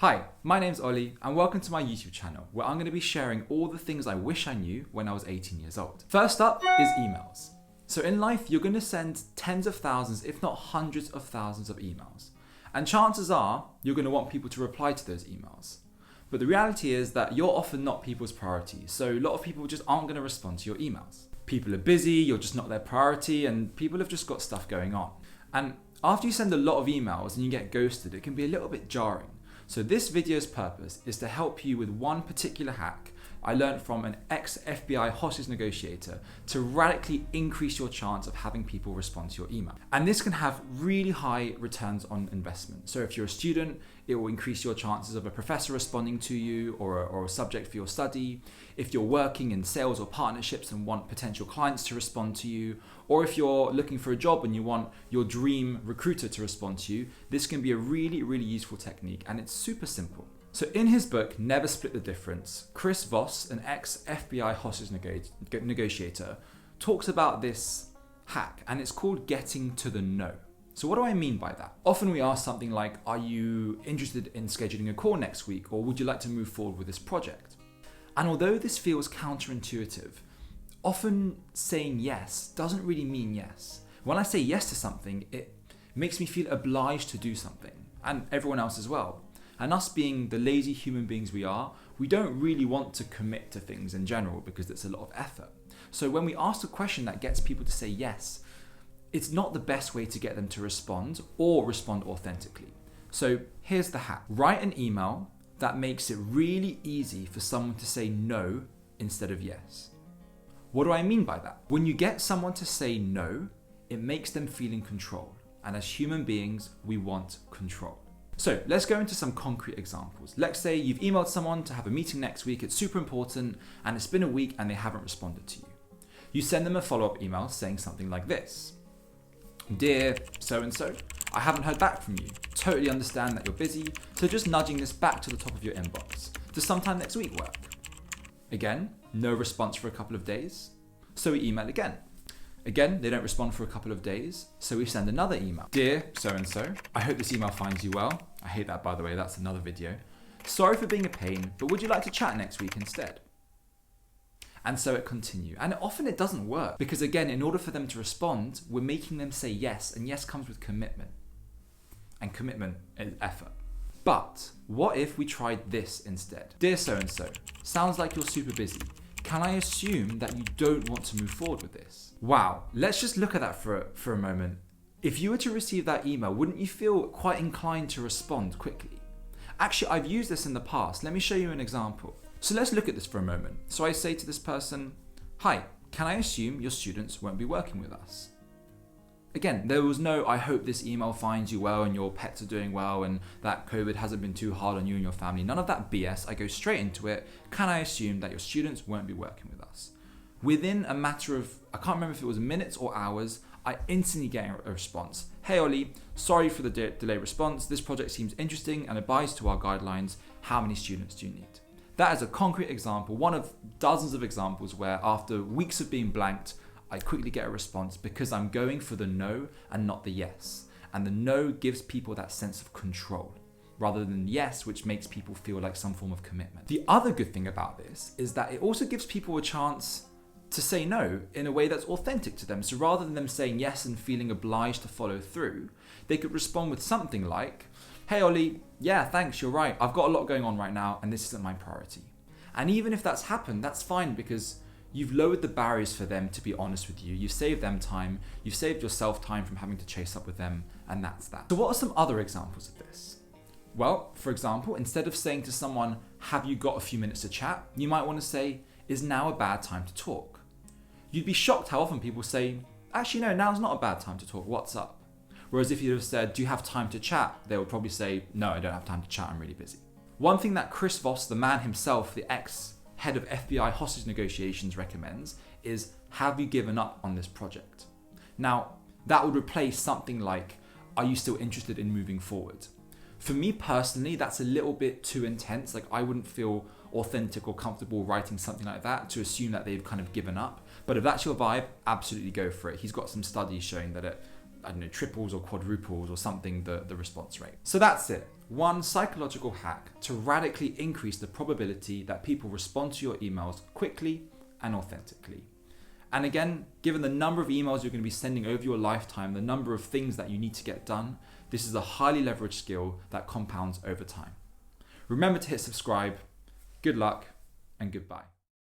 Hi, my name's Ollie and welcome to my YouTube channel where I'm going to be sharing all the things I wish I knew when I was 18 years old. First up is emails. So in life, you're going to send tens of thousands, if not hundreds of thousands of emails. And chances are you're going to want people to reply to those emails. But the reality is that you're often not people's priority. So a lot of people just aren't going to respond to your emails. People are busy, you're just not their priority, and people have just got stuff going on. And after you send a lot of emails and you get ghosted, it can be a little bit jarring. So this video's purpose is to help you with one particular hack I learned from an ex-FBI hostage negotiator to radically increase your chance of having people respond to your email. And this can have really high returns on investment. So if you're a student, it will increase your chances of a professor responding to you or a subject for your study. If you're working in sales or partnerships and want potential clients to respond to you, or if you're looking for a job and you want your dream recruiter to respond to you, this can be a really, really useful technique, and it's super simple. So in his book, Never Split the Difference, Voss, an ex-FBI hostage negotiator, talks about this hack, and it's called getting to the no. So what do I mean by that? Often we ask something like, are you interested in scheduling a call next week, or would you like to move forward with this project? And although this feels counterintuitive, often saying yes doesn't really mean yes. When I say yes to something, it makes me feel obliged to do something, and everyone else as well. And us being the lazy human beings we are, we don't really want to commit to things in general because it's a lot of effort. So when we ask a question that gets people to say yes, it's not the best way to get them to respond or respond authentically. So here's the hack. Write an email that makes it really easy for someone to say no instead of yes. What do I mean by that? When you get someone to say no, it makes them feel in control. And as human beings, we want control. So let's go into some concrete examples. Let's say you've emailed someone to have a meeting next week, it's super important, and it's been a week and they haven't responded to you. You send them a follow-up email saying something like this. Dear so-and-so, I haven't heard back from you. Totally understand that you're busy, so just nudging this back to the top of your inbox. Does sometime next week work? Again, no response for a couple of days. So we email again. Again, they don't respond for a couple of days, so we send another email. Dear so-and-so, I hope this email finds you well. I hate that, by the way, that's another video. Sorry for being a pain, but would you like to chat next week instead? And so it continues. And often it doesn't work because, again, in order for them to respond, we're making them say yes, and yes comes with commitment. And commitment is effort. But what if we tried this instead? Dear so-and-so, sounds like you're super busy. Can I assume that you don't want to move forward with this? Wow, let's just look at that for a moment. If you were to receive that email, wouldn't you feel quite inclined to respond quickly? Actually, I've used this in the past. Let me show you an example. So let's look at this for a moment. So I say to this person, hi, can I assume your students won't be working with us? Again, there was no, I hope this email finds you well and your pets are doing well and that COVID hasn't been too hard on you and your family. None of that BS. I go straight into it. Can I assume that your students won't be working with us? Within a matter of, I can't remember if it was minutes or hours, I instantly get a response. Hey Ollie, sorry for the delayed response. This project seems interesting and abides to our guidelines. How many students do you need? That is a concrete example, one of dozens of examples where after weeks of being blanked, I quickly get a response because I'm going for the no and not the yes. And the no gives people that sense of control rather than yes, which makes people feel like some form of commitment. The other good thing about this is that it also gives people a chance to say no in a way that's authentic to them. So rather than them saying yes and feeling obliged to follow through, they could respond with something like, hey Ollie, yeah, thanks, you're right. I've got a lot going on right now and this isn't my priority. And even if that's happened, that's fine because you've lowered the barriers for them to be honest with you. You've saved them time. You've saved yourself time from having to chase up with them, and that's that. So what are some other examples of this? Well, for example, instead of saying to someone, have you got a few minutes to chat? You might want to say, is now a bad time to talk? You'd be shocked how often people say, actually no, now's not a bad time to talk, what's up? Whereas if you'd have said, do you have time to chat? They would probably say, no, I don't have time to chat, I'm really busy. One thing that Voss, the man himself, the ex-head of FBI hostage negotiations, recommends is, have you given up on this project? Now, that would replace something like, are you still interested in moving forward? For me personally, that's a little bit too intense. Like I wouldn't feel authentic or comfortable writing something like that to assume that they've kind of given up. But if that's your vibe, absolutely go for it. He's got some studies showing that it I don't know, triples or quadruples or something the response rate. So that's it. One psychological hack to radically increase the probability that people respond to your emails quickly and authentically. And again, given the number of emails you're going to be sending over your lifetime, the number of things that you need to get done, this is a highly leveraged skill that compounds over time. Remember to hit subscribe. Good luck and goodbye.